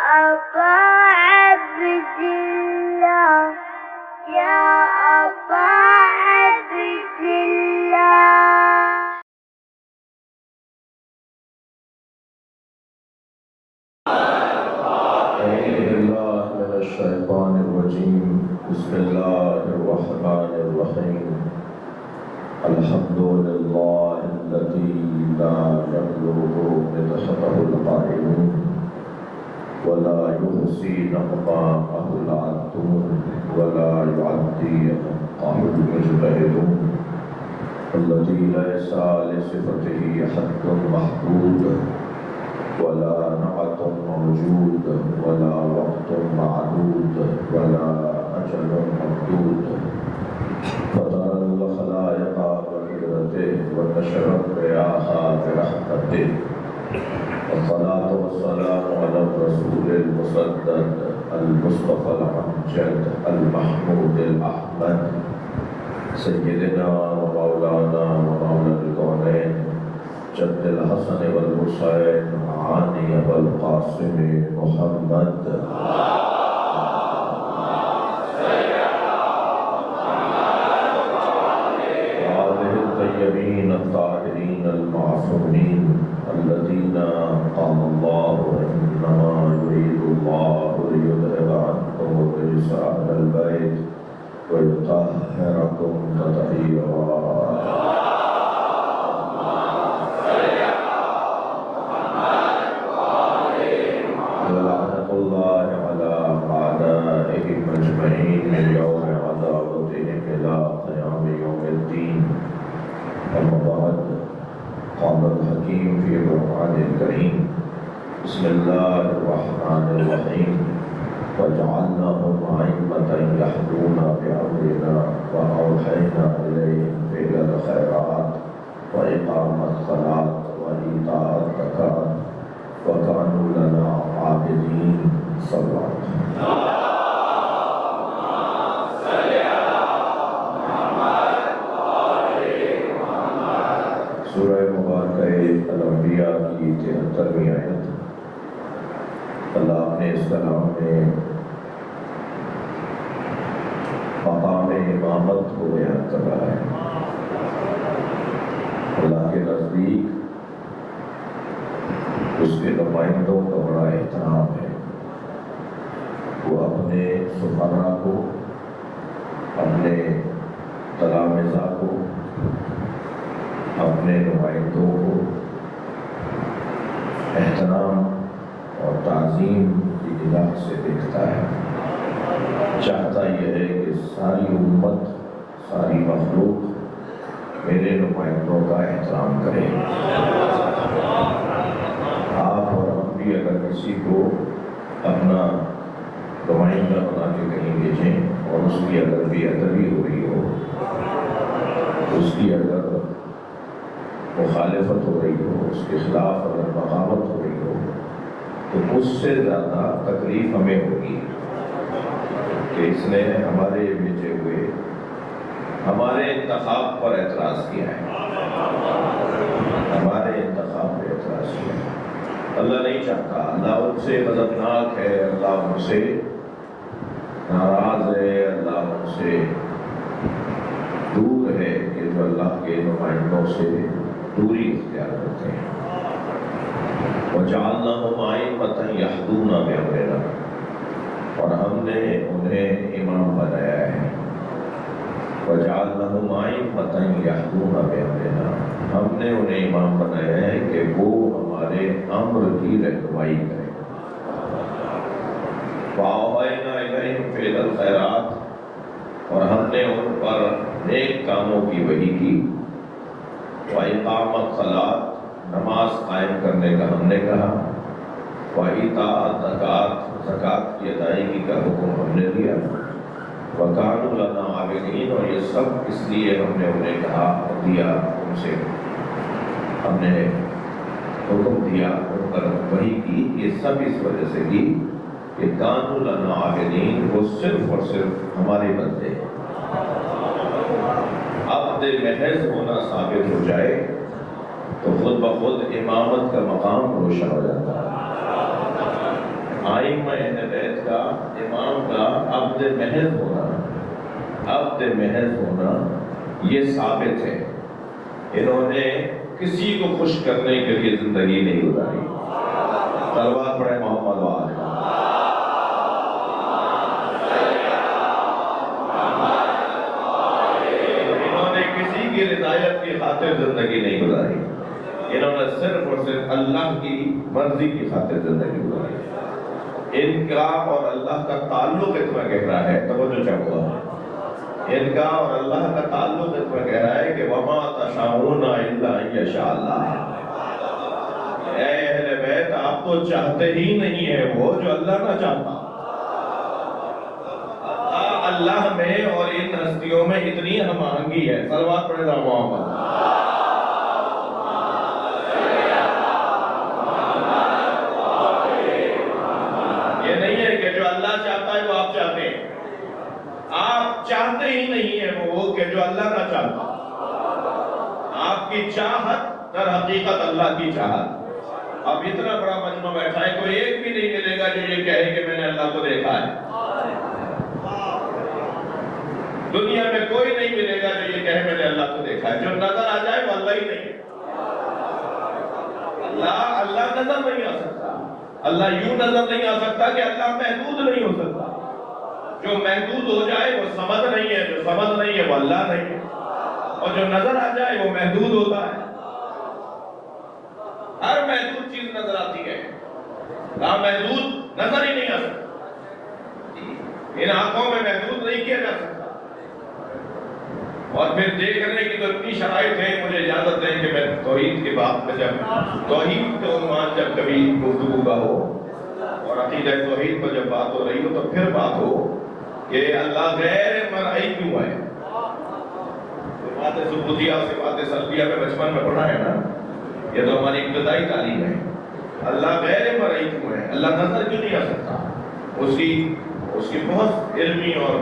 أبا عبد الله يا أبا عبد الله. أعوذ بالله من الشيطان الرجيم. بسم الله الرحمن الرحيم. الحمد لله الذي لا يبلغ مدحته القائلون ولا يحصي نقماءه العدون ولا يعدي حقه المجتهدون، الذي ليس لصفته حد محدود ولا نعت موجود ولا وقت معدود ولا أجل ممدود، فطر الخلائق بقدرته ونشر الرياح برحمته، والصلاة والسلام على الرسول المسدد المصطفى الأمجد المحمود الأحمد سيدنا ومولانا ومولى الكونين جد الحسن والحسين عاني والقاسم محمد. وآله الطيبين الطاهرين المعصومين الذين قال الله إنما يريد الله ليذهب عنكم الرجس أهل البيت ويطهركم تطهيرا. الله على أعدائهم أجمعين من يوم عداوتهم إلى قيام يوم الدين. أما بعد، قال الحكيم في القرآن الكريم: بسم الله الرحمن الرحيم. وجعلناهم أئمة يهدون بأمرنا وأوحينا إليهم فعل الخيرات وإقام الصلاة وإيتاء الزكاة وكانوا لنا عابدين. صلى الله عليه وسلم. سورہ مبارکہ الانبیاء کی 73ویں آیت. اللہ نے اس کلام میں مقام امامت کو بیان کر رہا ہے. اللہ کے نزدیک اس کے نمائندوں کا بڑا احترام ہے. وہ اپنے سفراء کو، اپنے تلامذہ کو، اپنے نمائندوں کو احترام اور تعظیم کی نگاہ سے دیکھتا ہے. چاہتا یہ ہے کہ ساری امت، ساری مخلوق میرے نمائندوں کا احترام کرے. آپ اور ہم بھی اگر کسی کو اپنا نمائندہ بنا کے کہیں بھیجیں اور اس کی اگر بے ادبی ہو رہی ہو، اس کی اگر مخالفت ہو رہی ہو، اس کے خلاف اگر بغاوت ہو رہی ہو، تو اس سے زیادہ تکلیف ہمیں ہوگی کہ اس نے ہمارے بھیجے ہوئے ہمارے انتخاب پر اعتراض کیا ہے. ہمارے انتخاب پر اعتراض کیا ہے. اللہ نہیں چاہتا. اللہ ان سے غضبناک ہے، اللہ ان سے ناراض ہے، اللہ ان سے دور ہے کہ جو اللہ کے نمائندوں سے دوری اختیار کرتے ہیں. وَجَعَلْنَاهُمْ أَئِمَّةً يَهْدُونَ بِأَمْرِنَا، اور ہم نے انہیں امام بنایا ہے. وَجَعَلْنَاهُمْ أَئِمَّةً يَهْدُونَ بِأَمْرِنَا، ہم نے انہیں امام بنایا ہے کہ وہ ہمارے امر کی رہنمائی کریں. وَأَوْحَيْنَا إِلَيْهِمْ فِعْلَ الْخَيْرَاتِ، اور ہم نے ان پر نیک کاموں کی وحی کی. وَإِقَامَ الصَّلَاةِ، نماز قائم کرنے کا ہم نے کہا. وَإِيتَاءَ الزَّكَاةِ، زکوٰۃ کی ادائیگی کا حکم ہم نے دیا. وَكَانُوا لَنَا عَابِدِينَ، اور یہ سب اس لیے ہم نے انہیں کہا اور دیا، ان سے ہم نے حکم دیا، ان پر وحی کی. یہ سب اس وجہ سے کی کہ کانوا لنا عابدین، وہ صرف اور صرف ہمارے بندے ہیں. عبد محض ہونا ثابت ہو جائے تو خود بخود امامت کا مقام روشن ہو جاتا ہے. آئین امام کا عبد محض ہونا یہ ثابت ہے. انہوں نے کسی کو خوش کرنے کے لیے زندگی نہیں گزاری. صلوات پڑھے محمد وآلہ. انہوں نے کسی کی رضایت کی خاطر زندگی نہیں گزاری. انہوں نے صرف اور صرف اللہ کی مرضی کی خاطر زندگی گزاری. ان کا اور اللہ کا تعلق اتنا گہرا ہے, توجہ چاہوں گا, ان کا اور اللہ کا تعلق اتنا گہرا ہے کہ وما تشاءون الا ان یشاء اللہ. اے اہل بیت, آپ تو چاہتے ہی نہیں ہیں وہ جو اللہ نہ چاہتا. اللہ میں اور ان ہستیوں میں اتنی ہم آہنگی ہے. صلوات پڑھے ذرا محمد. یہ نہیں ہے کہ جو اللہ چاہتا ہے وہ آپ چاہتے ہیں. آپ چاہتے ہی نہیں ہیں وہ کہ جو اللہ نہ چاہتا. آپ کی چاہت در حقیقت اللہ کی چاہت. اب اتنا بڑا مجمع بیٹھا ہے, کوئی ایک بھی نہیں ملے گا جو یہ کہے کہ میں نے اللہ کو دیکھا ہے. دنیا میں کوئی نہیں ملے گا جو یہ کہے میں نے اللہ کو دیکھا ہے. جو نظر آ جائے وہ اللہ ہی نہیں ہے. اللہ نظر نہیں آ سکتا. اللہ یوں نظر نہیں آ سکتا کہ اللہ محدود نہیں ہو سکتا. جو محدود ہو جائے وہ سمد نہیں ہے, جو سمد نہیں ہے وہ اللہ نہیں ہے. اور جو نظر آ جائے وہ محدود ہوتا ہے. ہر محدود چیز نظر آتی ہے, محدود نظر ہی نہیں آ سکتا. ان آنکھوں میں محدود نہیں کیا جا سکتا. اور پھر دیکھنے کی تو اتنی شرائط ہے. مجھے اجازت دیں کہ میں توحید کی بات میں, جب توحید کا عنوان جب کبھی گفتگو کا ہو اور عقیدہ توحید پر جب بات ہو رہی ہو تو پھر بات ہو کہ اللہ غیر مرئی کیوں ہے. صفات ثبوتیہ اور صفات سلبیہ میں بچپن میں پڑھا ہے نا, یہ تو ہماری ابتدائی تعلیم ہے. اللہ غیر مرئی کیوں ہے, اللہ نظر کیوں نہیں آ سکتا. اس کی بہت علمی اور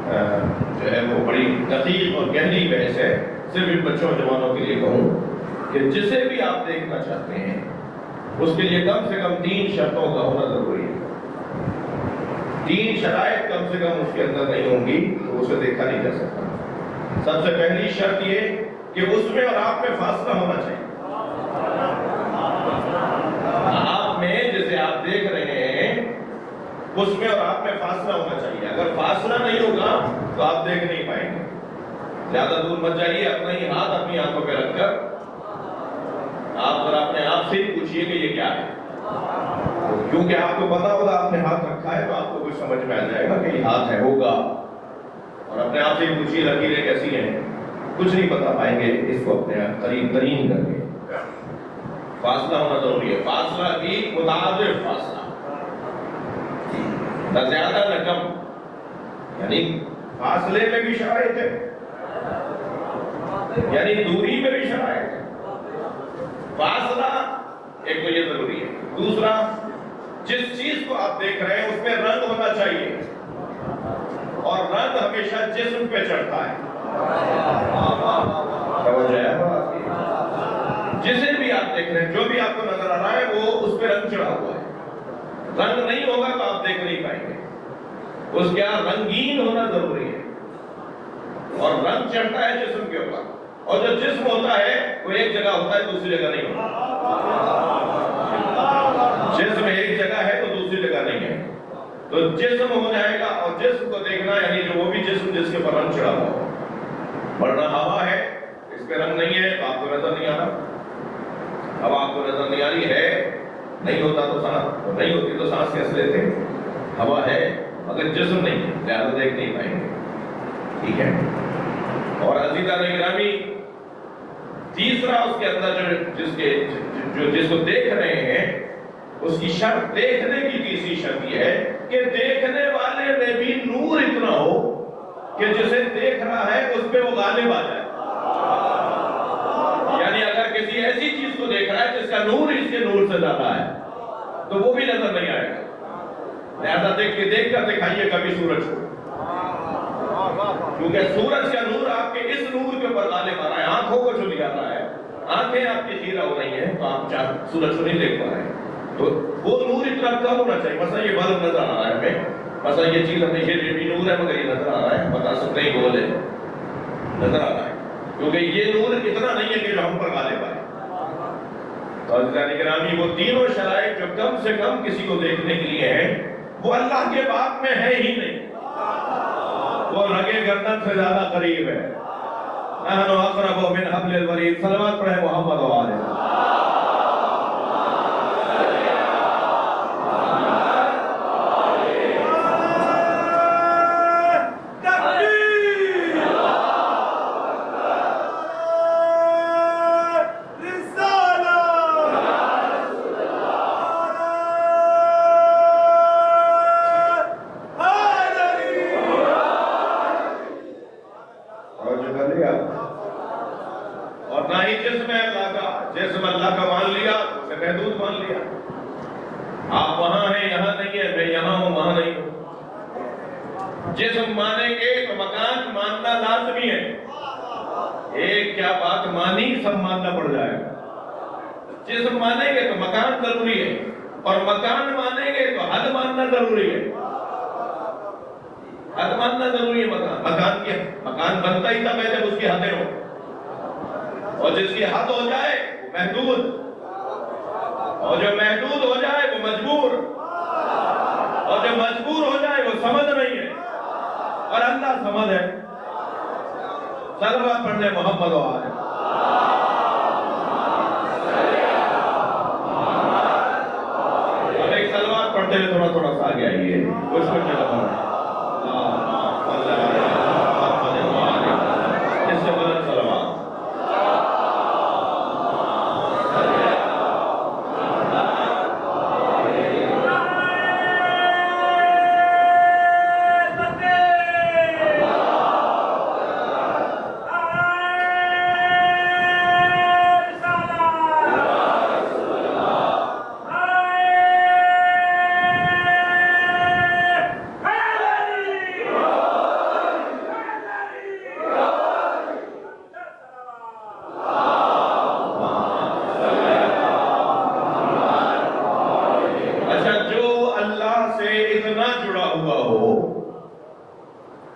جو ہے وہ بڑی دقیق اور گہری بحث ہے. صرف ان بچوں جوانوں کے لیے کہوں کہ جسے بھی آپ دیکھنا چاہتے ہیں اس کے لیے کم سے کم 3 شرطوں کا ہونا ضروری ہے. 3 شرائط کم سے کم اس کے اندر نہیں ہوں گی تو اسے دیکھا نہیں جا سکتا. سب سے پہلی شرط یہ کہ اس میں اور آپ میں فاصلہ ہونا چاہیے. آپ میں جسے آپ دیکھ رہے ہیں اس میں اور آپ میں فاصلہ ہونا چاہیے. اگر فاصلہ نہیں ہوگا تو آپ دیکھ نہیں پائیں گے. زیادہ دور مت جائیے, اپنا ہی ہاتھ اپنی آنکھوں پہ رکھ کر آپ ذرا اپنے آپ سے ہی پوچھئے کہ یہ کیا ہے. کیونکہ آپ کو پتا ہوگا آپ نے ہاتھ رکھا ہے تو آپ کو کچھ سمجھ میں آ جائے گا کہ یہ ہاتھ ہے ہوگا. اور اپنے آپ سے ہی پوچھئے لکیریں کیسی ہیں, کچھ نہیں بتا پائیں گے اس کو اپنے قریب ترین کر کے. فاصلہ ہونا ضروری ہے. فاصلہ بھی متعارف فاصلہ, نہ زیادہ نہ کم. یعنی فاصلے میں بھی شرائط ہے, یعنی دوری میں بھی شرائط ہے. فاصلہ ایک تو یہ ضروری ہے. دوسرا, جس چیز کو آپ دیکھ رہے ہیں اس میں رنگ ہونا چاہیے, اور رنگ ہمیشہ جسم پہ چڑھتا ہے. توجہ ہے, جسے بھی آپ دیکھ رہے ہیں, جو بھی آپ کو نظر آ رہا ہے وہ اس پہ رنگ چڑھا ہوا ہے. رنگ نہیں ہوگا تو آپ دیکھ نہیں پائیں گے. اس کے یہاں رنگین ہونا ضروری ہے, اور رنگ چڑھتا ہے جسم کے اوپر. اور جو جسم ہوتا ہے وہ ایک جگہ ہوتا ہے, دوسری جگہ نہیں ہوتا. جسم ایک جگہ ہے تو دوسری جگہ نہیں ہے. تو جسم ہو جائے گا, اور جسم کو دیکھنا یعنی جو وہ بھی جسم جس کے پر رنگ چڑھا ہوا ہو. ورنہ ہوا ہے, اس پہ رنگ نہیں ہے تو آپ کو نظر نہیں آ رہا. اب آپ کو نظر نہیں آ رہی ہے, نہیں ہوتا تو سانس, نہیں ہوتی تو سانس کیسے لیتے. ہوا ہے مگر جسم نہیں ہے, لہذا دیکھ نہیں پائیں گے. ٹھیک ہے. اور عزیزان گرامی, تیسرا اس کے اندر جس کو دیکھ رہے ہیں اس کی شرط, دیکھنے کی تیسری شرط یہ ہے کہ دیکھنے والے میں بھی نور اتنا ہو کہ جسے دیکھ رہا ہے اس پہ وہ غالب آ جائے. یعنی اگر کسی ایسی چیز کو دیکھ رہا ہے جس کا نور اس کے نور سے زیادہ ہے تو وہ بھی نظر نہیں آئے گا. لہذا دیکھ کر دکھائیے کبھی سورج کو, کیونکہ سورج کا نور آپ کے اس نور کے اوپر غالب آ رہا ہے. آنکھوں کو جو دکھا رہا ہے, آنکھیں آپ کی خیرہ ہو رہی ہیں تو آپ سورج کو نہیں دیکھ پا رہے ہیں. تو وہ نور اتنا اتنا کم ہونا چاہیے. مثلا یہ بلب نظر آ رہا ہے ہمیں, مثلا یہ چیز ہمیں یہ بھی نور ہے مگر یہ نظر آ رہا ہے, بتا سکتے ہیں گول ہے, نظر آ رہا ہے, کیونکہ یہ نور اتنا نہیں ہے کہ جو ہم پر غالب آئے. تو عزیزان گرامی وہ تینوں شرائط جو کم سے کم کسی کو دیکھنے کے لیے ہیں وہ اللہ کے باپ میں ہے ہی نہیں. وہ رگے گردن سے زیادہ قریب ہے. نحن اقرب من حبل الورید. صلوات پڑھے محمد و آلہ. اور نہ ہی جسم ہے اللہ کا. جسم اللہ کا مان لیا تو اسے محدود مان لیا. آپ وہاں ہیں یہاں نہیں ہے, میں یہاں ہوں وہاں نہیں ہوں. جسم مانیں گے تو مکان ماننا لازمی ہے. ایک کیا بات مانی سب ماننا پڑ جائے گا. جسم مانیں گے تو مکان ضروری ہے, اور مکان مانیں گے تو حد ماننا ضروری ہے. حد ماننا ضروری ہے. مکان بنتا ہی تب ہے جب اس کی حدیں ہو, اور جس کی حد ہو جائے وہ محدود, اور جو محدود ہو جائے وہ مجبور, اور جو مجبور ہو جائے وہ سمجھ نہیں ہے, اور اللہ سمجھ ہے. صلوات پڑھ لے محمد و آلہ. اب ایک صلوات پڑھتے ہوئے تھوڑا تھوڑا سا آگے آئیے, کچھ کچھ جگہ پر اس سے بلند صلوات.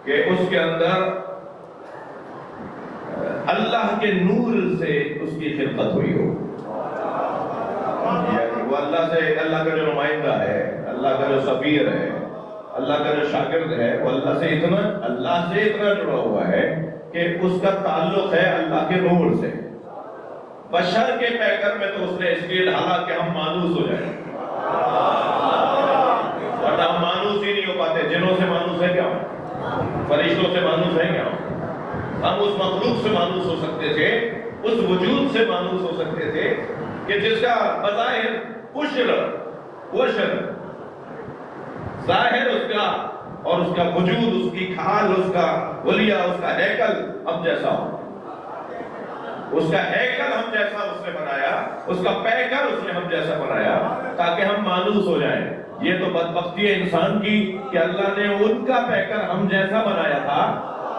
کہ اس کے اندر اللہ کے نور سے اس کی خلقت ہوئی ہو, یعنی وہ اللہ سے, اللہ کا جو نمائندہ ہے, اللہ کا جو سفیر ہے, اللہ کا جو شاگرد ہے, وہ اللہ سے اتنا جڑا ہوا ہے کہ اس کا تعلق ہے اللہ کے نور سے. بشر کے پیکر میں تو اس نے اس لیے ڈالا کہ ہم مانوس ہو جائیں, ورنہ ہم مانوس ہی نہیں ہو پاتے. جنوں سے مانوس ہے کیا, فرشتوں سے مانوس ہے کیا؟ ہم اس مخلوق سے مانوس ہو سکتے تھے, اس وجود سے مانوس ہو سکتے تھے کہ جس کا بظاہر ظاہر اس کا اور اس کا وجود, اس کی کھال, اس کا ولیہ, اس کا ہیکل ہم جیسا ہو. اس کا ہیکل ہم جیسا اس نے بنایا, اس کا پیکر اس نے ہم جیسا بنایا تاکہ ہم مانوس ہو جائیں. یہ تو بدبختی ہے انسان کی کہ اللہ نے ان کا پیکر ہم جیسا بنایا تھا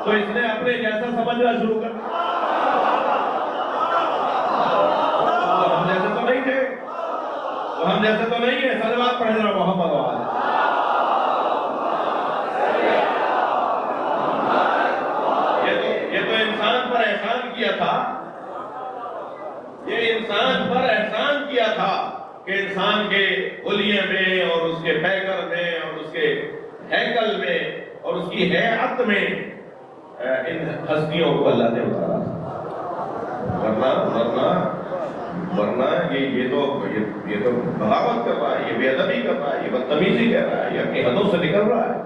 تو اس نے اپنے جیسا سمجھنا شروع کر دیا. ہم جیسے تو نہیں تھے, ہم جیسے تو نہیں ہے. صلوات پڑھ رہا محمد و آلہ. یہ تو انسان پر احسان کیا تھا, یہ انسان پر احسان کیا تھا کہ انسان کے حلیے میں اور اس کے پیکر میں اور اس کے ہیکل میں اور اس کی ہیئت میں ان ہستیوں کو اللہ نے اتارا. ورنہ یہ تو بغاوت کر رہا ہے, یہ بے ادبی کر رہا ہے, یہ بدتمیزی کر رہا ہے, یہ اپنی حدوں سے نکل رہا ہے.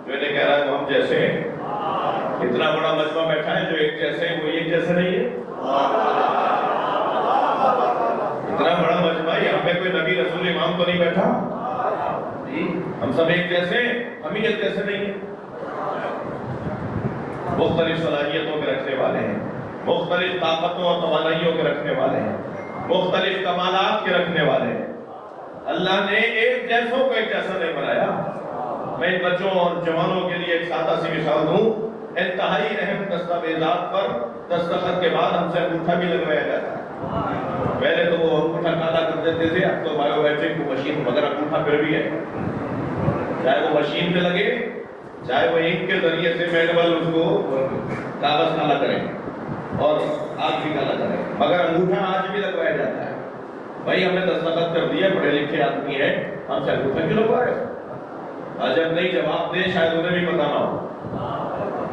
جو انہیں کہہ رہا ہے وہ ہم جیسے ہیں. اتنا بڑا مجمع بیٹھا ہے جو ایک جیسے ہیں وہ ایک جیسے نہیں ہے. اتنا بڑا مجمع, یہاں پہ کوئی نبی رسول امام تو نہیں بیٹھا. ہم سب ایک جیسے ہیں, ہم ہی ایک جیسے نہیں ہیں. مختلف صلاحیتوں کے رکھنے والے ہیں, مختلف طاقتوں اور توانائیوں کے رکھنے والے ہیں, مختلف کمالات کے رکھنے والے ہیں. اللہ نے ایک جیسوں کو ایک جیسا نہیں بنایا. میں ان بچوں اور جوانوں کے لیے ایک سادہ سی مثال دوں. انتہائی اہم دستاویزات پر دستخط کے بعد ہم سے انگوٹھا بھی لگوایا جاتا ہے. پہلے تو وہ انگوٹھا کالا کر دیتے تھے، اب تو بایو میٹرک کو مشین، مگر انگوٹھا پھر بھی ہے، چاہے وہ مشین پہ لگے چاہے وہ انک کے ذریعے سے مینول اس کو کاغذ کالا کریں اور آنکھ بھی کالا کریں، مگر انگوٹھا آج بھی لگوایا جاتا ہے۔ بھائی ہم نے دستخط کر دیا، پڑھے لکھے آدمی ہیں، ہم سے انگوٹھا کیوں لگوا رہے ہیں؟ جب نہیں جواب دیں شاید انہیں بھی پتا نہ ہو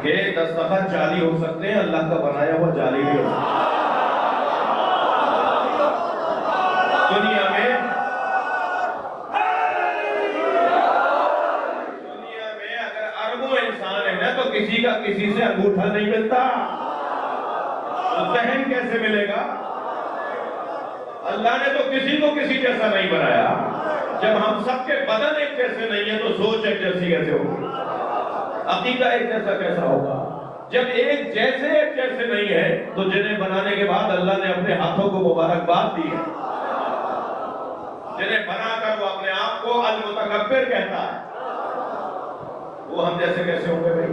کہ دستخط جعلی ہو سکتے ہیں، اللہ کا بنایا ہوا جعلی بھی ہو سکتا ہے۔ دنیا میں اگر اربوں انسان ہے نا تو کسی کا کسی سے انگوٹھا نہیں ملتا، تو ذہن کیسے ملے گا؟ اللہ نے تو کسی کو کسی جیسا نہیں بنایا۔ جب ہم سب کے بدن ایک جیسے نہیں ہیں تو سوچ ایک جیسی کیسے ہوگی، عقیدہ ایک جیسا کیسا ہوگا؟ جب ایک جیسے نہیں ہے تو جنہیں بنانے کے بعد اللہ نے اپنے ہاتھوں کو مبارکباد دی ہے، جنہیں بنا کر وہ اپنے آپ کو المتکبر کہتا ہے، وہ ہم جیسے کیسے ہوں گے بھائی؟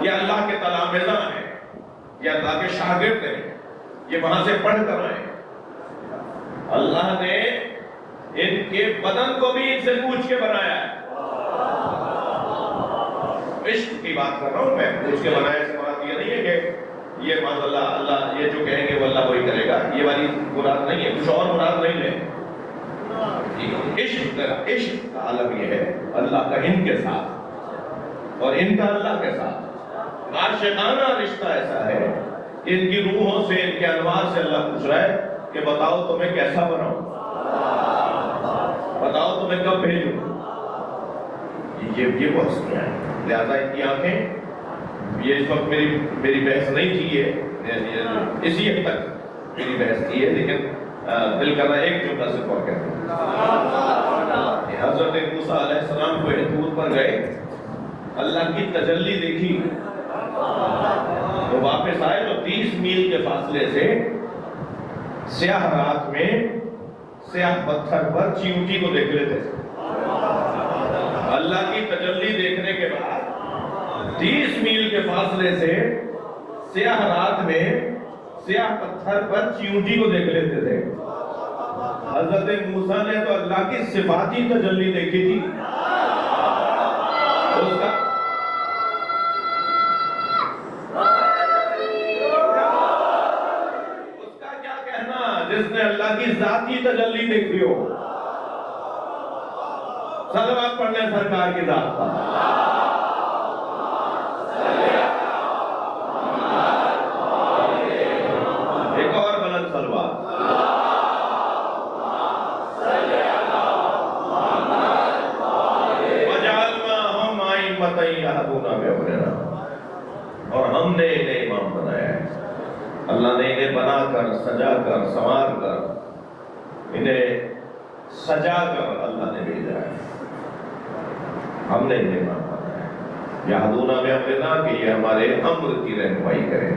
یہ اللہ کے تلامذہ ہیں، یہ اللہ کے شاگرد ہیں، یہ وہاں سے پڑھ کر آئے۔ اللہ نے ان کے بدن کو بھی ان سے پوچھ کے بنایا ہے۔ عشق کی بات کر رہا ہوں میں، پوچھ کے بنایا سے مراد یہ نہیں ہے کہ یہ معاذ اللہ یہ جو کہیں گے وہ اللہ وہی کرے گا، یہ والی مراد نہیں ہے، کچھ اور مراد نہیں ہے۔ عشق کا عالم یہ ہے اللہ کا ان کے ساتھ اور ان کا اللہ کے ساتھ عاشقانہ رشتہ ایسا ہے کہ ان کی روحوں سے، ان کے انوار سے اللہ پوچھ رہا ہے کہ بتاؤ تمہیں کیسا بناؤں، بتاؤ تمہیں کب بھیجوں۔ یہ وہ ہستیاں ہیں، لہذا ان کی آنکھیں، یہ اس وقت میری بحث نہیں تھی، یہ اسی حد تک میری بحث کی ہے، لیکن دل کر رہا ایک جملہ سے اور کہتے ہیں۔ حضرت موسیٰ علیہ السلام کو طور پر گئے، اللہ کی تجلی دیکھی، وہ واپس آئے تو 30 میل کے فاصلے سے سیاہ رات میں سیاہ پتھر پر چیونٹی کو دیکھ لیتے تھے۔ اللہ کی تجلی دیکھنے کے بعد 30 میل کے فاصلے سے سیاہ رات میں سیاہ پتھر پر چیونٹی کو دیکھ لیتے تھے۔ حضرت موسیٰ نے تو اللہ کی صفاتی تجلی دیکھی تھی، اس کا کیا کہنا جس نے اللہ کی ذاتی تجلی دیکھی ہو؟ صلوات پڑھنے سرکار کی ذات پر۔ ایک اور بلند صلوات۔ اور ہم نے انہیں امام بنایا ہے، اللہ نے انہیں بنا کر، سجا کر، سنوار کر، انہیں سجا کر اللہ نے بھیجا ہے، ہم نے انہیں امام بنایا ہے۔ یہدون بامرنا کہ یہ ہمارے امر کی رہنمائی کریں،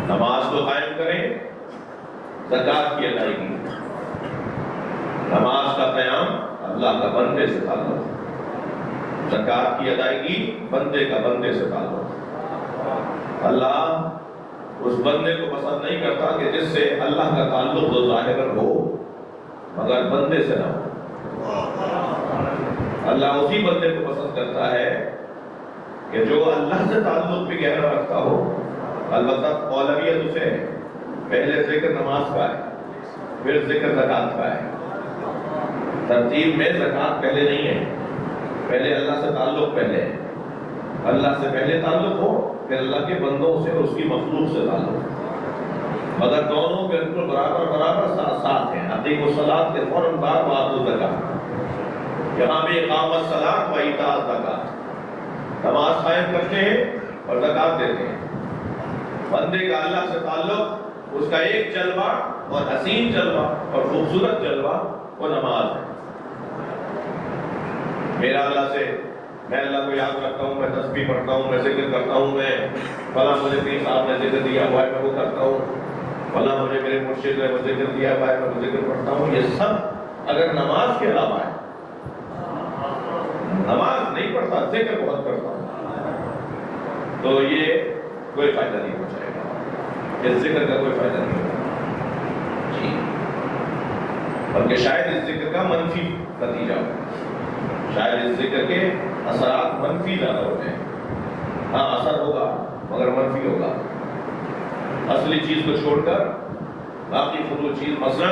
نماز کو قائم کریں، زکوٰۃ کی ادائیگی، نماز کا قیام اللہ کا بندے سے تعلق، زکوٰۃ کی ادائیگی بندے کا بندے سے تعلق۔ اللہ اس بندے کو پسند نہیں کرتا کہ جس سے اللہ کا تعلق تو ظاہر ہو مگر بندے سے نہ ہو۔ اللہ اسی بندے کو پسند کرتا ہے کہ جو اللہ سے تعلق بھی گہرا رکھتا ہو، البتہ اولویت اسے ہے، پہلے ذکر نماز کا ہے، پھر ذکر زکوٰۃ کا ہے، ترتیب میں زکوٰۃ پہلے نہیں ہے، پہلے اللہ سے تعلق پہلے ہے، اللہ سے پہلے تعلق ہو پھر اللہ کے بندوں سے اور اس کی مخلوق سے تعلق، مگر دونوں بالکل برابر ساتھ ہیں۔ اقیموا الصلاۃ کے فوراً بعد وآتوا الزکاۃ، یہاں بھی اقامت الصلاۃ و ایتاء الزکاۃ، نماز قائم کرتے ہیں اور زکوٰۃ دیتے ہیں۔ بندے کا اللہ سے تعلق، اس کا ایک جلوہ اور حسین جلوہ اور خوبصورت جلوہ وہ نماز ہے۔ میرا اللہ سے، میں اللہ کو یاد رکھتا ہوں، میں تسبیح پڑھتا ہوں، میں ذکر کرتا ہوں، میں فلاں مجھے پیر صاحب نے ذکر دیا ہوا ہے میں وہ کرتا ہوں، فلاں مجھے میرے مرشد نے وہ ذکر دیا ہوا ہے میں وہ ذکر پڑھتا ہوں، یہ سب اگر نماز کے علاوہ ہے، نماز نہیں پڑھتا ذکر بہت کرتا ہوں، تو یہ کوئی فائدہ نہیں پہنچائے گا۔ اس ذکر کا کوئی فائدہ نہیں ہوگا جی، بلکہ شاید اس ذکر کا منفی نتیجہ ہو، شاید اس ذکر کے اثرات منفی زیادہ ہوتے ہیں. ہاں اثر ہوگا مگر منفی ہوگا. اصلی چیز کو چھوڑ کر باقی فضول چیز، مثلا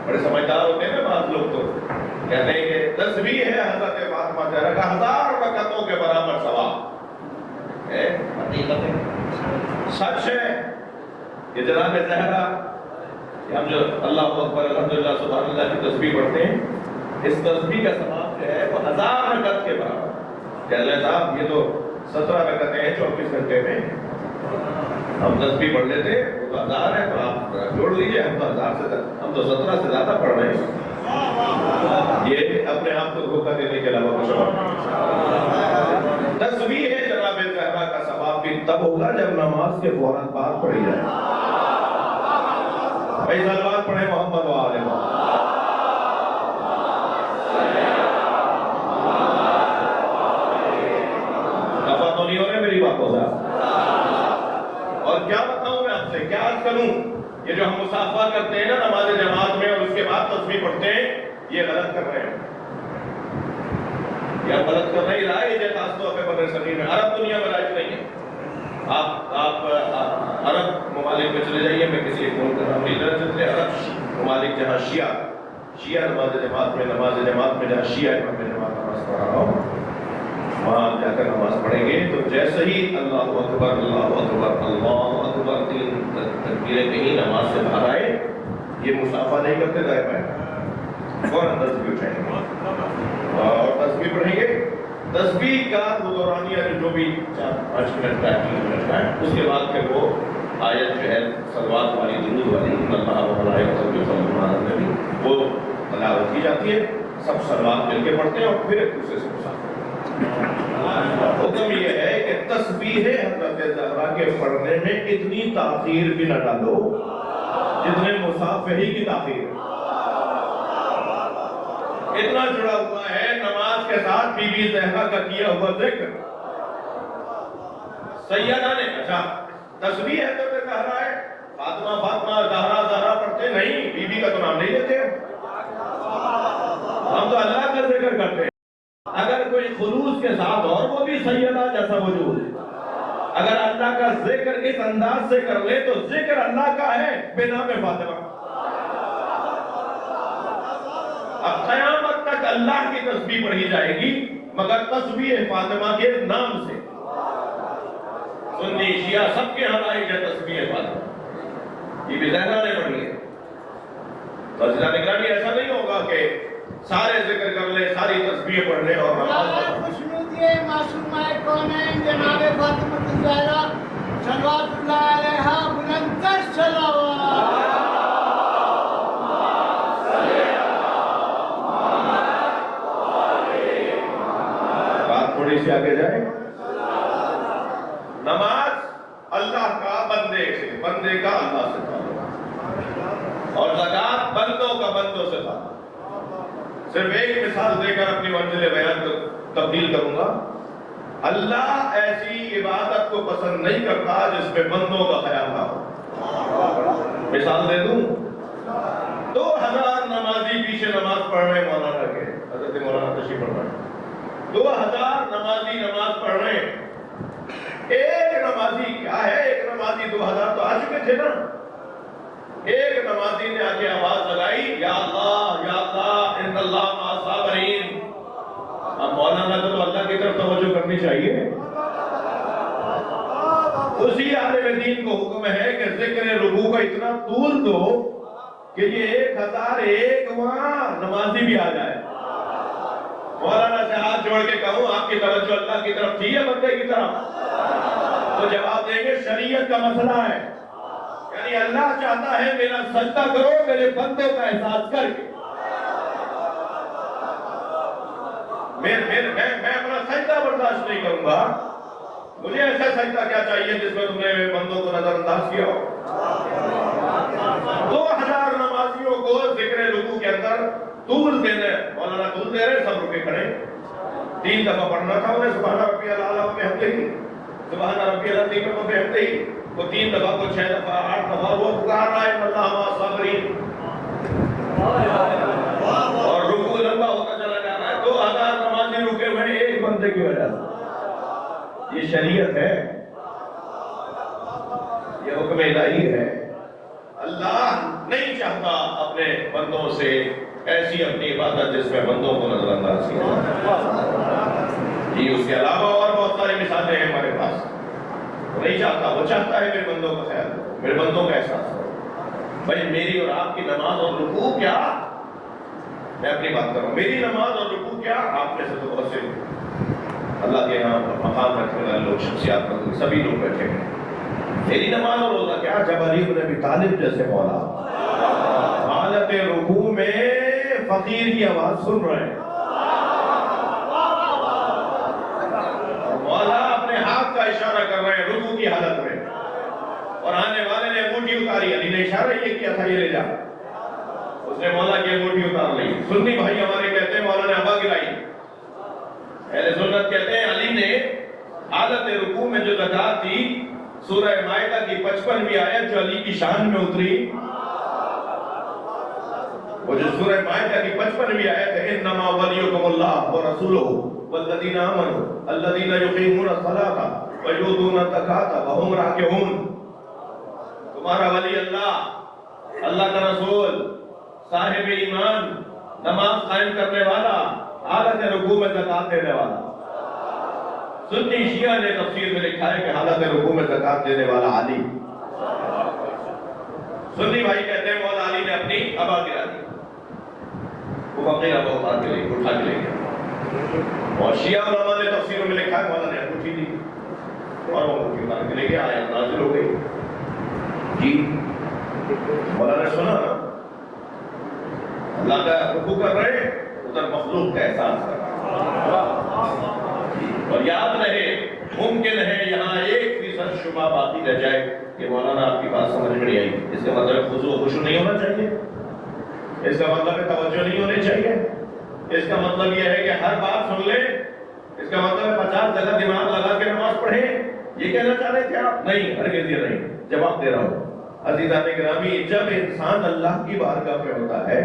بڑے سمجھدار ہوتے ہیں نا بعض لوگ، تو کہتے ہیں کہ تسبیح ہے حضرت فاطمہ زہرا کا 1000 رکعتوں کے برابر ثواب ہے. حقیقت ہے، سچ ہے. یہ جناب زہرا کہ ہم جو اللہ اکبر الحمدللہ سبحان اللہ کی تسبیح پڑھتے ہیں، اس تسبیح کا ثواب جو ہے وہ 1000 رکعت کے برابر. کہہ رہے صاحب یہ تو 17 رکعتیں ہیں 24 گھنٹے میں، ہم تسبیح پڑھ لیتے وہ تو 1000 ہے، تو آپ جوڑ لیجئے. ہم تو 1000 سے، ہم تو 17 سے زیادہ پڑھ رہے ہیں. یہ اپنے آپ کو دھوکہ دینے کے علاوہ کچھ اور نہیں. تسبیح ہے جناب زہرا کا ثواب بھی تب ہوگا جب نماز کے فوراً بعد پڑھی جائے. بھائی صلوات پڑھیں محمد و آل محمد. دفعہ تو نہیں ہو رہے میری بات کو صاحب. اور کیا بتاؤں میں آپ سے، کیا عرض کروں، یہ جو ہم مصافحہ کرتے ہیں نا نماز جماعت میں اور اس کے بعد تسبیح پڑھتے ہیں، یہ غلط کر رہے ہیں. یہ غلط کر رہے ہیں. رائج ہے خاص طور پہ بر صغیر میں، عرب دنیا میں رائج نہیں ہے. آپ عرب ممالک میں چلے جائیے، میں کسی فون کر رہا ہوں چلے عرب ممالک جہاں شیعہ نماز جماعت میں جہاں شیعہ امام جماعت نماز پڑھا رہا ہوں، وہاں جا کر نماز پڑھیں گے تو جیسے ہی اللہ اکبر 3 تکبیریں کہیں نماز سے باہر آئے، یہ مصافحہ نہیں کرتے دائیں بائیں، فوراً تسبیح اٹھائیں گے اور تسبیح پڑھیں گے. تسبیح کا دورانیہ جو بھی 4-5 منٹ کا 3 منٹ کا ہے، اس کے بعد پھر وہ آیت جو ہے صلوات والی، درود والی، اللہ و ملائکتہ یصلون علی النبی، وہ تلاوت کی جاتی ہے. سب صلوات مل کے پڑھتے ہیں اور پھر ایک دوسرے سے مصافحہ. حکم یہ ہے کہ تسبیح حضرت زہرا کے پڑھنے میں اتنی تاخیر بھی نہ ڈالو جتنے مصافحے کی تاخیر. اتنا جڑا ہوا ہے نماز کے ساتھ بی بی زہرا کا کیا ہوا ذکر. سیدہ نے اچھا تسبیح ہے تو زہرا ہے، فاطمہ زہرا پڑھتے نہیں، بی بی کا تو نام نہیں لیتے. ہم تو اللہ کا ذکر کرتے ہیں. اگر کوئی خلوص کے ساتھ اور وہ بھی سیدہ جیسا وجود، اگر اللہ کا ذکر اس انداز سے کر لے تو ذکر اللہ کا ہے بے نام فاطمہ. اب قیامت تک اللہ کی تسبیح پڑھی جائے گی مگر تسبیح فاطمہ کے نام سے. سنی شیعہ سب کے ہاں آئی ہے تسبیح فاطمہ، یہ بھی زہرا نے پڑھی ہے. بس نگرانی ایسا نہیں ہوگا کہ سارے ذکر کر لیں، ساری تسبیح پڑھ لیں اور نماز خوشنودی معصومہ کونین جناب فاطمہ الزہرا صلوات اللہ علیہا بلندتر صلوات. بات تھوڑی سی آگے جائے. نماز اللہ کا بندے کا اللہ سے تعلق، اور زکات بندوں کا بندوں سے تعلق. صرف ایک مثال دے کر اپنی منزل بیان کو تبدیل کروں گا. اللہ ایسی عبادت کو پسند نہیں کرتا جس میں بندوں کا خیال نہ ہو. مثال دے دوں، 2000 نمازی پیچھے نماز پڑھ رہے ہیں مولانا کے، حضرت مولانا تشریف پڑھ رہے ہیں، 2000 نمازی نماز پڑھ رہے ہیں. ایک نمازی کیا ہے، ایک نمازی 2000 تو آ چکے تھے نا. ایک نمازی نے آگے آواز لگائی، یا اللہ ان اللہ مع الصابرین. اب مولانا کو تو اللہ کی طرف توجہ کرنی چاہیے. اسی عالم دین کو حکم ہے کہ ذکر رکوع کا اتنا طول دو کہ یہ 1001 وہاں نمازی بھی آ جائے. مولانا سے ہاتھ جوڑ کے کہوں آپ کی توجہ اللہ کی طرف تھی یا بندے کی طرف؟ تو جواب دیں گے شریعت کا مسئلہ ہے. یعنی اللہ چاہتا ہے میرا سجدہ کرو میرے بندوں کا احساس کر کے. میں اپنا سجدہ برداشت نہیں کروں گا. مجھے ایسا سجدہ کیا چاہیے جس میں تم نے بندوں کو نظر انداز کیا ہو. 2000 نمازیوں کو ذکر رکوع کے اندر طول دینے، مولانا طول دے رہے، سب رکے کھڑے. 3 دفعہ پڑھنا تھا انہیں سبحان ربی الاعلیٰ و بحمدہ، سبحان ربی العظیم و بحمدہ. کو 3 دفعہ کو 6 دفعہ 8 دفعہ وہ پکار رہا ہے اللہ مع الصابرین، اور رکوع لمبا ہوتا چلا جا رہا ہے، 2000 نمازی رکے ہوئے ایک بندے کی وجہ سے۔ یہ شریعت ہے، یہ حکم الہی ہے۔ اللہ نہیں چاہتا اپنے بندوں سے ایسی اپنی عبادت جس میں بندوں کو نظر انداز کیا جائے۔ جی اس کے علاوہ اور بہت ساری مثالیں ہیں ہمارے پاس۔ وہ نہیں چاہتا، وہ چاہتا ہے میرے بندوں کا خیال کرو، میرے بندوں کا احساس کرو۔ بھائی میری اور آپ کی نماز اور رکوع کیا، میں اپنی بات کر رہا ہوں، میری نماز اور رکوع کیا، آپ میں سے تو بہت سے اللہ کے یہاں مقام رکھنے والے لوگ، شخصیات رکھنے سبھی لوگ بیٹھے ہیں، میری نماز اور روزہ کیا؟ جب علی بن ابی طالب جیسے مولا حالت رکوع میں فقیر کی آواز سن رہے ہیں، مولا اپنے ہاتھ کا اشارہ کر رہے ہیں رکوع کی حالت میں، اور آنے والے نے انگوٹھی اتاری، علی نے اشارہ یہ کیا تھا یہ لے جا، اس نے مولا کی انگوٹھی اتار لی۔ سنی بھائی ہمارے کہتے ہیں مولا نے ابا گرائی، اہل سنت کہتے ہیں علی نے حالت رکوع میں جو زکات تھی، سورہ مائدہ کی 55ویں آیت جو علی کی شان میں اتری، وہ جو سورہ مائدہ کی 55ویں آیت ہے، انما ولیکم اللہ ورسولہ والذین آمنوا الذین یقیمون الصلاۃ ویؤتون الزکاۃ وہم راکعون، تمہارا ولی اللہ، اللہ کا رسول، صاحب ایمان، نماز قائم کرنے والا، حالت رکوع میں زکات دینے والا۔ سنی شیعہ نے تفسیر میں لکھا ہے کہ حالت رکوع میں زکات دینے والا علی۔ سنی بھائی کہتے ہیں مولا علی نے اپنی ابا گرا دی، وہ فقیر ابا اٹھا کے لے گیا، اور شیعہ علماء نے تفسیروں میں لکھا ہے مولا نے انگوٹھی دی اور وہ انگوٹھی اٹھا کے لے گیا، آیت نازل ہو گئی۔ جی مولا نے سنا اللہ کا رکوع کر رہے، ادھر مخلوق کا احساس کر رہا، اور یاد رہے ممکن ہے یہاں 1% شبہ باقی رہ جائے کہ مولانا آپ کی بات سمجھ میں نہیں آئی، اس کا مطلب خضوع و خشوع نہیں ہونا چاہیے، اس کا مطلب توجہ نہیں ہونی چاہیے، اس کا مطلب یہ ہے کہ ہر بات سن لیں، اس کا مطلب 50 جگہ دماغ لگا کے نماز پڑھیں، یہ کہنا چاہ رہے تھے آپ؟ نہیں، ہرگز یہ نہیں، جواب دے رہا ہوں۔ عزیزان گرامی، جب انسان اللہ کی بارگاہ میں ہوتا ہے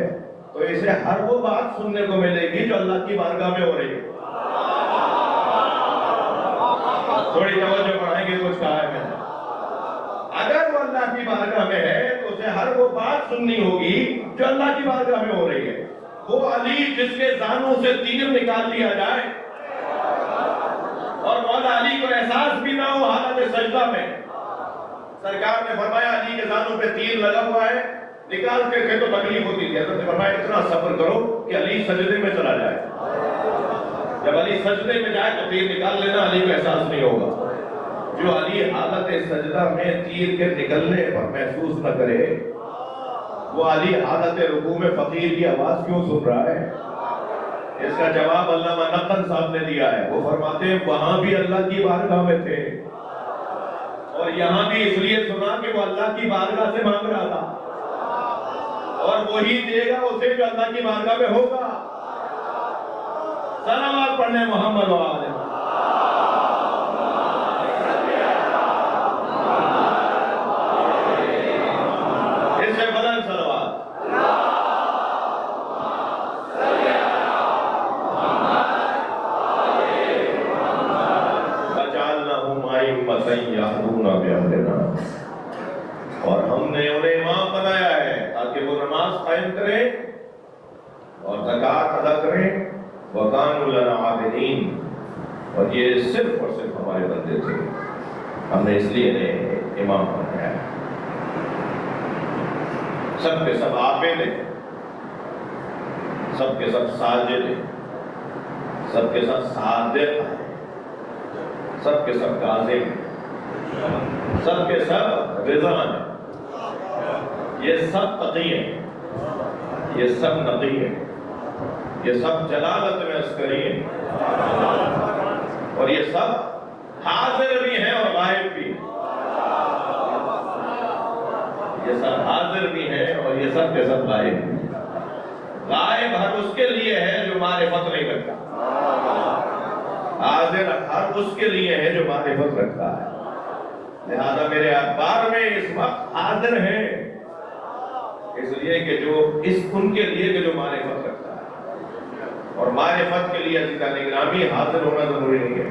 تو اسے ہر وہ بات سننے کو ملے گی جو اللہ کی بارگاہ میں ہو رہی ہے۔ تھوڑی توجہ بڑھائیں گے، کچھ کہا ہے میں نے، اگر وہ اللہ کی بارگاہ میں ہے تو اسے ہر وہ بات سننی ہوگی جو اللہ کی بارگاہ میں ہو رہی ہے۔ وہ علی جس کے زانوں سے تیر نکال لیا جائے اور مولا علی کو احساس بھی نہ ہو حالت سجدہ میں، سرکار نے فرمایا علی کے زانوں پہ تیر لگا ہوا ہے، نکال کے تو تکلیف ہوتی تھی، حضرت نے فرمایا اتنا صبر کرو کہ علی سجدے میں چلا جائے، جب علی سجدے میں جائے تو تیر نکال لینا، علی کو احساس نہیں ہوگا۔ جو علی حالت سجدہ میں تیر کے نکلنے پر محسوس نہ کرے، وہ علی حالت رکوع میں فقیر کی آواز کیوں سن رہا ہے؟ اس کا جواب علامہ نقل صاحب نے دیا ہے، وہ فرماتے ہیں وہاں بھی اللہ کی بارگاہ میں تھے اور یہاں بھی اس لیے سنا کہ وہ اللہ کی بارگاہ سے مانگ رہا تھا، اور وہی دے گا اسے جو اللہ کی بارگاہ میں ہوگا۔ صلوات پڑھنے محمد و آلہ محمد۔ اس سے بلند صلوات۔ وَجَعَلْنَاهُمْ أَئِمَّةً يَهْدُونَ بِأَمْرِنَا، اور ہم نے انہیں امام بنایا ہے تاکہ وہ نماز قائم کریں اور زکات ادا کریں، وَكَانُوا لَنَا عَابِدِينَ، اور یہ صرف اور صرف ہمارے بندے تھے، ہم نے اس لیے انہیں امام بنایا ہے۔ سب کے سب عابد ہیں، سب کے سب ساجد ہیں، سب کے سب صادق ہیں، سب کے سب کاظم ہیں، سب کے سب رضا ہیں، یہ سب تقی ہیں، یہ سب نقی ہیں، یہ سب جلالت میں عسکری ہیں، اور یہ سب حاضر بھی ہیں اور غائب بھی ہیں، یہ سب حاضر بھی ہیں اور یہ سب کے سب غائب بھی ہیں۔ غائب ہر اس کے لیے ہے جو معرفت نہیں رکھتا، حاضر ہر اس کے لیے ہے جو معرفت رکھتا ہے۔ لہذا میرے اخبار میں اس وقت حاضر ہیں اس لیے کہ جو ان کے لیے کہ جو معرفت رکھتا ہے، اور معرفت کے لیے عزیزان گرامی حاضر ہونا ضروری نہیں ہے۔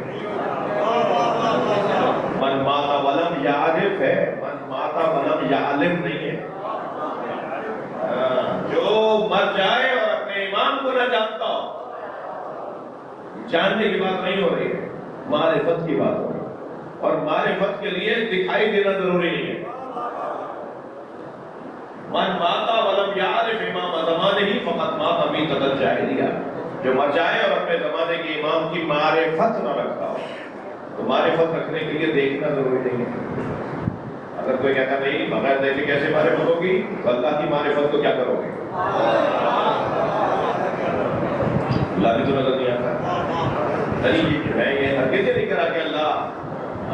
من ماتا ولم یعرف ہے، من ماتا ولم یعلم نہیں ہے۔ جو مر جائے اور اپنے امام کو نہ جانتا ہو، جاننے کی بات نہیں ہو رہی ہے، معرفت کی بات ہو رہی ہے، اور معرفت کے لیے دکھائی دینا ضروری نہیں ہے۔ من ماتا ولم یعرف امام زمانہ فقط مات میتۃ الجاہلیہ، جو مر جائے اور اپنے زمانے کے امام کی معرفت نہ رکھتا ہو، تو معرفت رکھنے کے لیے دیکھنا ضروری نہیں ہے۔ اگر کوئی کہتا نہیں بغیر دیکھے کیسے معرفت ہوگی، تو اللہ کی معرفت کو کیا کرو گے؟ اللہ بھی تو نظر نہیں آتا۔ میں یہ ہرگز نہیں کرا کہ اللہ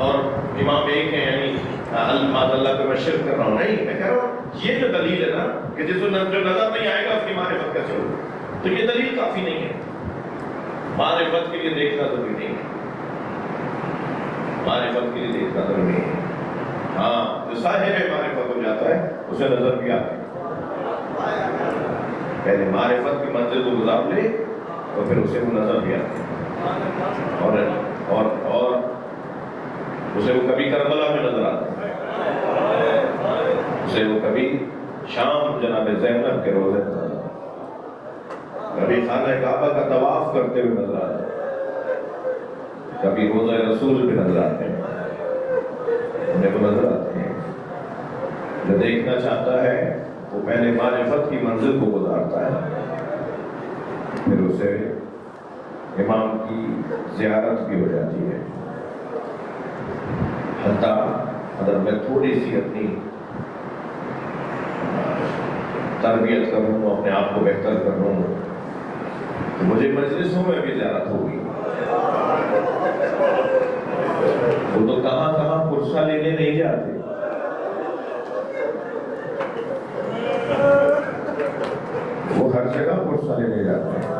اور امام ایک ہیں، یعنی اللہ پہ میں شرک کر رہا ہوں، نہیں، میں کہہ رہا ہوں یہ جو دلیل ہے نا کہ جس کو جو نظر نہیں آئے گا اس کی معرفت کیسے ہوگی، تو یہ دلیل کافی نہیں ہے۔ معرفت کے لیے دیکھنا ضروری نہیں ہے، معرفت کے لیے دیکھنا ضروری نہیں ہے۔ ہاں، جو صاحب معرفت ہو جاتا ہے اسے نظر بھی آتی ہے، پہلے معرفت کی منزل کو گزار لے تو پھر اسے وہ نظر بھی آتی ہے، اور اسے وہ کبھی کربلا میں نظر آتا ہے، اسے وہ کبھی شام جناب زینب کے روزے نظر آتا ہے، کبھی خانہ کعبہ کا طواف کرتے ہوئے نظر آتا ہے، کبھی روزہ رسول پہ نظر آتے ہیں، انہیں کو نظر آتے ہیں۔ جو دیکھنا چاہتا ہے وہ پہلے معرفت کی منزل کو گزارتا ہے، پھر اسے امام کی زیارت بھی ہو جاتی ہے۔ حتیٰ اگر میں تھوڑی سی اپنی تربیت کروں، اپنے آپ کو بہتر کروں، تو مجھے مجلسوں میں بھی زیارت ہوگی۔ وہ تو کہاں کہاں پرسہ لینے نہیں جاتے، وہ ہر جگہ پرسہ لینے جاتے ہیں۔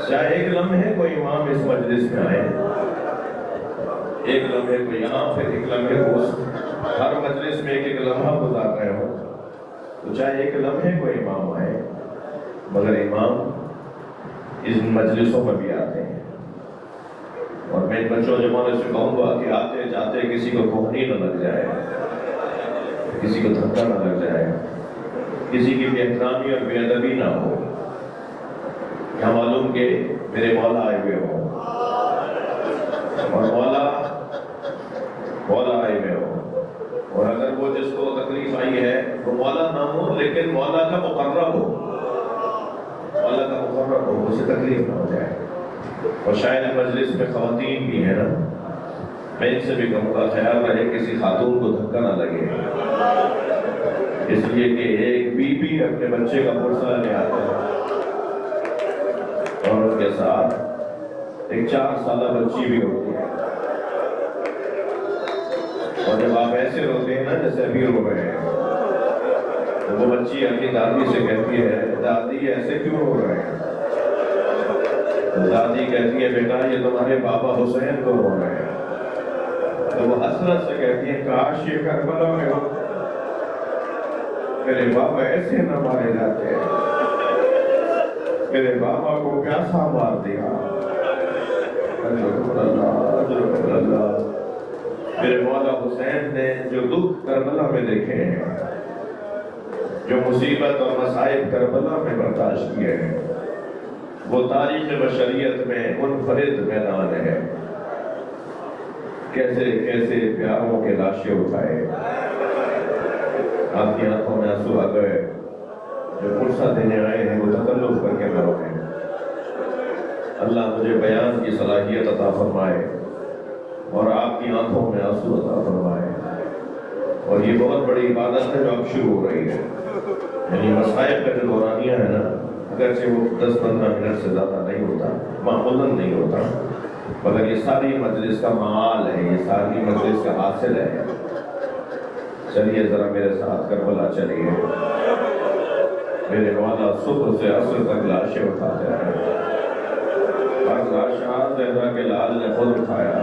چاہے ایک لمحے کوئی امام اس مجلس میں آئے، ایک لمحے کوئی یہاں، پھر ایک لمحے کو ہر مجلس میں ایک لمحہ گزار رہے ہو، تو چاہے ایک لمحے کوئی امام آئے، مگر امام اس مجلسوں میں بھی آتے ہیں۔ اور میں بچوں جمانے سے کہوں گا کہ آتے جاتے کسی کو کوہنی نہ لگ جائے، کسی کو دھکا نہ لگ جائے، کسی کی بے احترامی اور بے ادبی نہ ہو۔ کیا معلوم کہ میرے مولا آئے ہوئے ہوں، اور مولا آئے ہوئے ہوں، اور اگر وہ جس کو تکلیف آئی ہے وہ مولا نہ ہو لیکن مولا کا مقرب ہو، مولا کا مقرب ہو، اسے تکلیف نہ ہو جائے۔ اور شاید مجلس میں خواتین بھی ہیں نا، میں ان سے بھی کہوں گا خیال رہے کسی خاتون کو دھکا نہ لگے، اس لیے کہ ایک بی بی اپنے بچے کا پرسہ لے آتا ہے اور اس کے ساتھ ایک 4 سالہ بچی بھی ہوتی ہے، اور جب آپ ایسے روتے ہیں نا جیسے ابھی رو رہے ہیں، تو وہ بچی اپنی دادی سے کہتی ہے دادی ایسے کیوں رو رہے ہیں؟ دادی کہتی ہے بیٹا یہ تمہارے بابا حسین کو رو رہے ہیں۔ تو وہ حسرت سے کہتی ہے کاش یہ کربلا میں ہو، میرے بابا ایسے نہ مارے جاتے، میرے بابا کو پیاسا مار دیا۔ اللہ میرے مولا حسین نے جو دکھ کربلا میں دیکھے ہیں، جو مصیبت اور مصائب کربلا میں برداشت کیے ہیں، وہ تاریخ بشریت میں منفرد میدان ہے۔ کیسے کیسے پیاروں کے لاشیں اٹھائے، آپ کی آنکھوں میں آنسو آ گئے، جو پرسہ دینے آئے ہیں وہ تکلف کر کے نہ روئیں۔ اللہ مجھے بیان کی صلاحیت عطا فرمائے اور آپ کی آنکھوں میں آنسو عطا فرمائے۔ اور یہ بہت بڑی عبادت ہے جو اب شروع ہو رہی ہے، یعنی مصائب کا جو دورانیہ ہے نا، اگرچہ وہ 10-15 منٹ سے زیادہ نہیں ہوتا، معمولاً نہیں ہوتا، مگر یہ ساری مجلس کا معال ہے، یہ ساری مجلس کا حاصل ہے۔ چلیے ذرا میرے ساتھ کربلا چلیے، میرے مولا صبح سے عصر تک لاشیں اٹھاتے ہیں، ہر لاش زہرا کے لال نے خود اٹھایا۔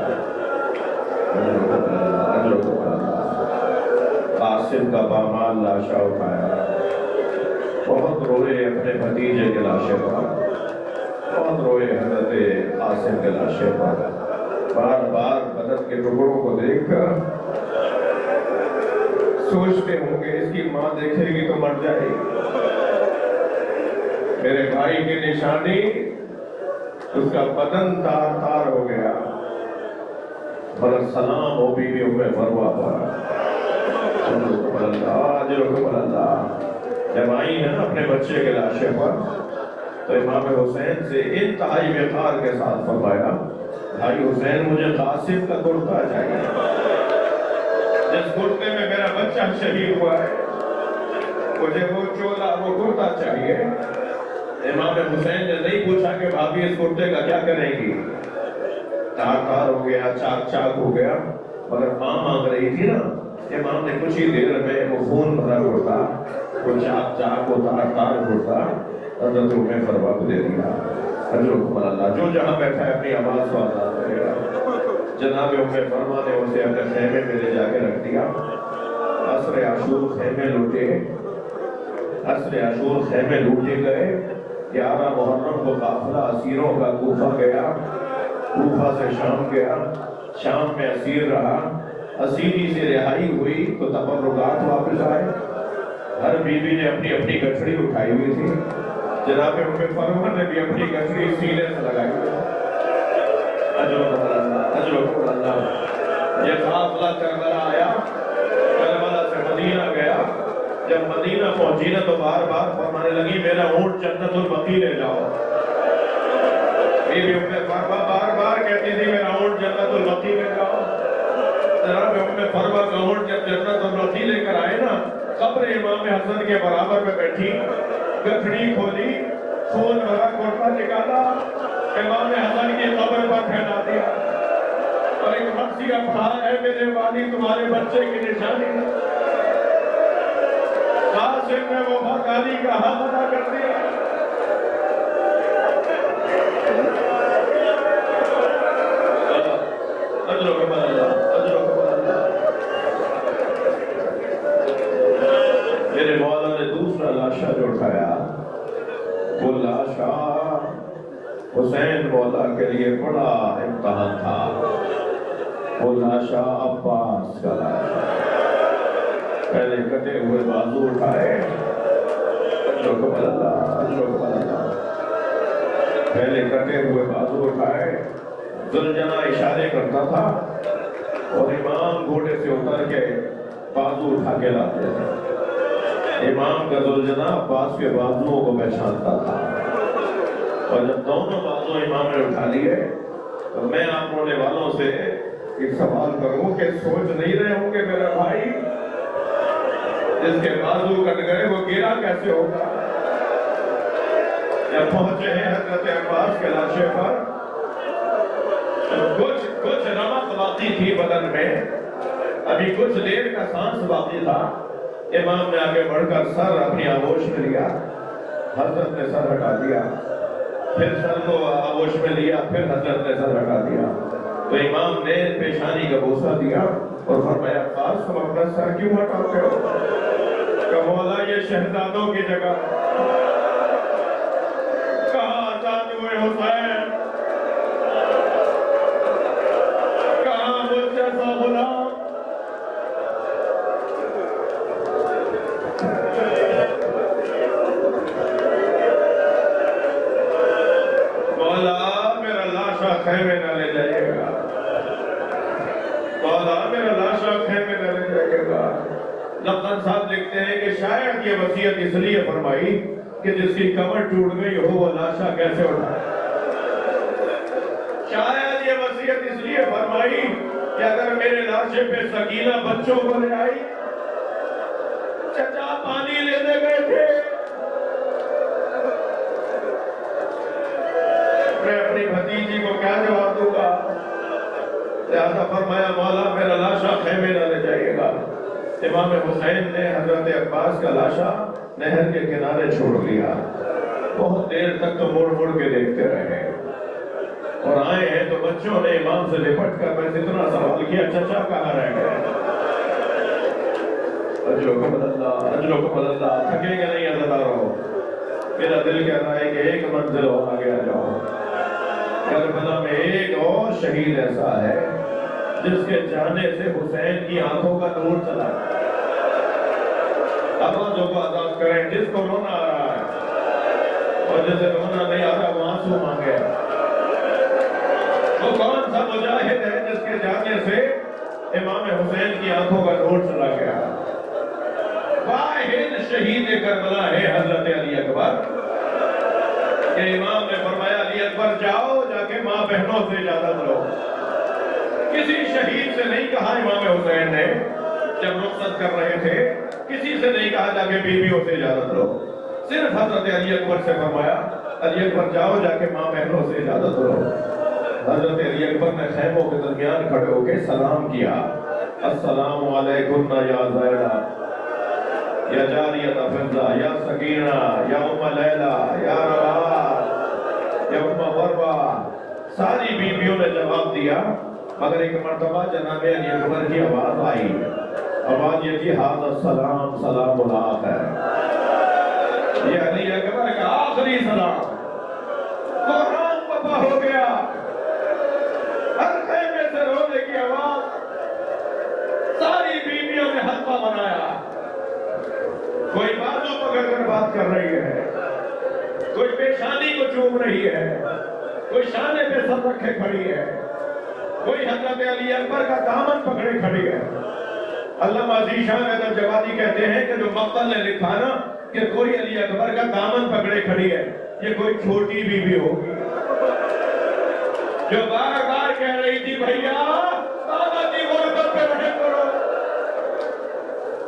قاسم کا بامان لاشا اٹھایا، بہت روئے اپنے بھتیجے کے لاشے پر، بہت روئے حضرت قاسم کے لاشے پر، بار بار بدن کے ٹکڑوں کو دیکھ کر سوچتے ہوں گے اس کی ماں دیکھے گی تو مر جائے گی، میرے بھائی کی نشانی اس کا بدن تار تار ہو گیا، مگر سلام ہو بی بی ام مروہ پر، اللہ جب آئی ہے نا اپنے بچے کے لاشے پر تو امام حسین سے انتہائی وقار کے ساتھ فرمایا، بھائی حسین مجھے قاسم کا کرتا چاہیے، جس کرتے میں میرا بچہ شہید ہوا ہے مجھے وہ چولا وہ کرتا چاہیے۔ امام حسین نے نہیں پوچھا کہ بھابھی اس کرتے کا کیا کریں گی، تار تار ہو گیا، چاک چاک ہو گیا، مگر ماں مانگ رہی تھی نا، امام نے کچھ ہی دیر میں وہ خون بھرا ہوتا، وہ چاک چاک وہ تار تار ہوتا، حضرت ام مروہ کو دے دیا۔ حضرت اللہ جو جہاں بیٹھا ہے اپنی آواز کو آزاد کرے گا۔ جناب ام مروہ نے اسے اپنے خیمے میں لے جا کے رکھ دیا، عصر عاشور خیمے لوٹے، عصر عاشور خیمے لوٹے گئے، 11 محرم کو قافلہ اسیروں کا کوفہ گیا، کوفہ سے شام گیا، شام میں اسیر رہا، اسیری سے رہائی ہوئی تو تبرکات واپس آئے، ہر بیوی نے اپنی اپنی گٹھڑی اٹھائی ہوئی تھی، جناب ام مروہ نے بھی اپنی گٹھڑی سینے سے لگائی ہوئی، اجرکم اللہ۔ یہ قافلہ کربلا آیا، کربلا سے مدینہ گیا، جب مدینہ پہنچی نا تو بار بار فرمانے لگی میرا اونٹ جنت البقیع لے جاؤ، بی بی ام مروہ بار بار کہتی تھی میرا اونٹ جنت البقیع لے جاؤ۔ جناب ام مروہ کا اونٹ جب جنت البقیع لے کر آئے نا، قبر امام حسن کے برابر میں بیٹھی، گٹھڑی کھولی، خون بھرا کرتا نکالا، امام حسن کی قبر پر پھیلا دیا اور ایک مرثیہ پڑھا، اے میرے والی تمہارے بچے کی نشانی، قاسم نے وفاداری کا حق ادا کر دیا۔ اجرکم اللہ، اجرکم اللہ۔ میرے مولا نے دوسرا لاشا جو اٹھایا وہ لاشا حسین مولا کے لیے بڑا امتحان تھا، وہ لاشا عباس کا لاشا، پہلے کٹے ہوئے بازو اٹھائے، اجرکم اللہ، اجرکم اللہ، پہلے کٹے ہوئے بازو اٹھائے، ذوالجناح اشارے کرتا تھا اور امام گھوڑے سے اتر کے بازو اٹھا کے لاتے تھے، امام کا ذوالجناح عباس کے بازوؤں کو پہچانتا تھا، اور جب دونوں بازو امام نے اٹھا لیے تو میں آپ رونے والوں سے ایک سوال کروں کہ سوچ نہیں رہے ہوں گے میرا بھائی جس کے بازو کٹ گئے وہ گرا کیسے ہوگا؟ جب پہنچے ہیں حضرت عباس کے لاشے پر، کچھ رمق باقی تھی بدن میں، ابھی کچھ دیر کا سانس باقی تھا، امام نے آگے بڑھ کر سر اپنی آغوش میں لیا، حضرت نے سر ہٹا دیا، پھر سر کو آغوش میں لیا، پھر حضرت نے سر ہٹا دیا، تو امام نے پیشانی کا بوسہ دیا اور فرمایا عباس تم اپنا سر کیوں ہٹاتے ہو؟ کہ مولا یہ شہزادوں کی جگہ، کہاں آزاد ہوئے حسین، کہاں مجھ جیسا غلام، مولا میرا لاشا خیمے نہ لے جائے گا، مولا میرا لاشا خیمے نہ لے جائے گا۔ لقمان صاحب لکھتے ہیں کہ شاید یہ وصیت اس لیے فرمائی کہ جس کی کمر ٹوٹ گئی ہو وہ لاشا کیسے اٹھائے، شاید یہ وصیت اس لیے فرمائی کہ اگر میرے لاشے پہ سکینہ بچوں کو لے آئی، چچا پانی لینے گئے تھے، میں اپنی بھتیجی کو کیا جواب دوں گا، لہذا فرمایا مولا میرا لاشا خیمے نہ لے جائے گا۔ امام حسین نے حضرت عباس کا لاشا نہر کے کنارے چھوڑ لیا، بہت دیر تک تو مڑ مڑ کے دیکھتے رہے، اور آئے ہیں تو بچوں نے امام سے لپٹ کر میں اتنا سوال کیا چچا کہاں رہ گئے، اجرکم اللہ، اجرکم اللہ، تھکیں گے نہیں اللہ رہو. میرا دل کہہ رہا ہے کہ ایک منزل اور آگے آ جاؤ. کربلا میں ایک اور شہید ایسا ہے جس کے جانے سے حسین کی آنکھوں کا نور چلا. آوازوں کو آزاد کریں. جس کو رونا آ رہا ہے اور جسے رونا نہیں آ رہا وہ آنسو مانگے. وہ کون سا مجاہد ہے جس کے جانے سے امام حسین کی آنکھوں کا نور چلا گیا؟ واحد شہید کربلا ہے حضرت علی اکبر. کہ امام نے فرمایا علی اکبر جاؤ جا کے ماں بہنوں سے اجازت لو. کسی شہید سے نہیں کہا امام حسین نے جب رخصت کر رہے تھے، کسی سے نہیں کہا جا کے بیویوں سے اجازت لو. صرف حضرت علی اکبر سے فرمایا علی اکبر جاؤ جا کے ماں بہنوں سے اجازت لو. حضرت علی اکبر نے خیموں کے درمیان کھڑے ہو کے سلام کیا. السلام علیکم یا زیرہ، یا جاریت فضہ، یا سکینہ، یا ام لیلہ، یا رباح، یا ام وربہ. ساری بیویوں نے جواب دیا مگر ایک مرتبہ جناب علی اکبر کی آواز آئی. آواز یہ تھی ھذا السلام سلام الآخر. یہ علی اکبر کا آخری سلام. قرآن پپا ہو گیا. ہر خیمے سے رونے کی آواز. ساری بیویوں نے حلقہ بنایا. کوئی بازو پکڑ کر بات کر رہی ہے، کوئی پیشانی کو چوم رہی ہے، کوئی شانے پہ سر رکھے کھڑی ہے، کوئی حضرت علی اکبر کا دامن پکڑے کھڑی ہے. علامہ ذیشان حیدر جوادی کہتے ہیں کہ جو مقبل نے لکھا نا کہ کوئی علی اکبر کا دامن پکڑے کھڑی ہے، یہ کوئی چھوٹی بیوی ہوگی جو بار بار کہہ رہی تھی بھیا بابا کی غربت پہ رحم کرو،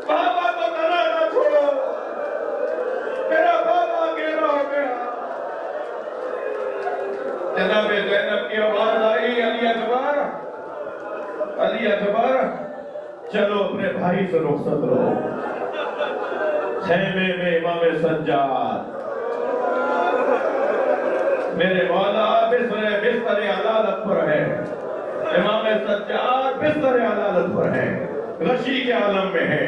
بابا کو تنہا نہ چھوڑو، میرا بابا اکیلا ہو گیا. جناب زینب کی آواز آئی علی اکبر، علی اکبر چلو اپنے بھائی سے رخصت لو. خیمے میں امام سجاد میرے مولا بستر عدالت پر ہے. امام سجاد بستر عدالت پر ہے، غشی کے عالم میں ہے.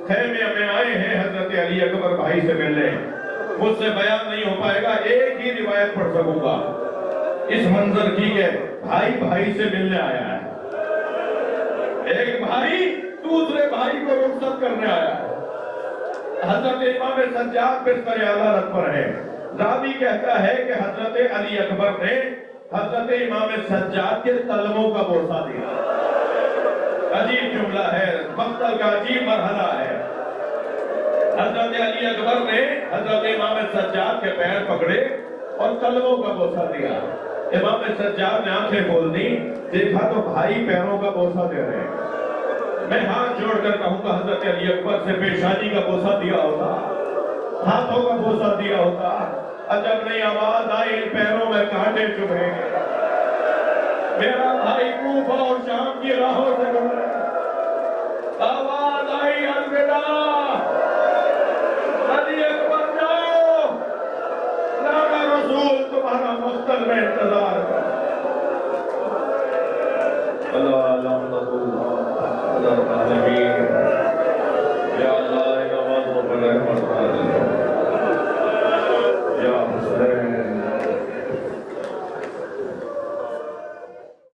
خیمے میں آئے ہیں حضرت علی اکبر بھائی سے ملنے. مجھ سے بیان نہیں ہو پائے گا، ایک ہی روایت پڑھ سکوں گا اس منظر کی کہ بھائی بھائی سے ملنے آیا ہے. ایک بھائی دوسرے بھائی کو رخصت کرنے آیا ہے. حضرت امام سجاد بستر عدالت پر ہے. راوی کہتا ہے کہ حضرت علی اکبر نے حضرت امام سجاد کے قلموں کا بوسہ دیا. عجیب جملہ ہے، مقتل کا عجیب مرحلہ ہے. حضرت علی اکبر نے حضرت امام سجاد کے پیر پکڑے اور قلموں کا بوسہ دیا. امام سجاد نے آنکھیں کھول دی، دیکھا تو بھائی پیروں کا بوسہ دے رہے ہیں. میں ہاتھ جوڑ کر کہوں گا حضرت علی اکبر سے پیشانی کا بوسہ دیا ہوتا، ہاتھوں کا بوسہ دیا ہوتا. عجب نہیں آواز آئی ان پیروں میں کانٹے چبھیں گے. میرا بھائی کوفہ اور شام کی راہوں سے گزرا.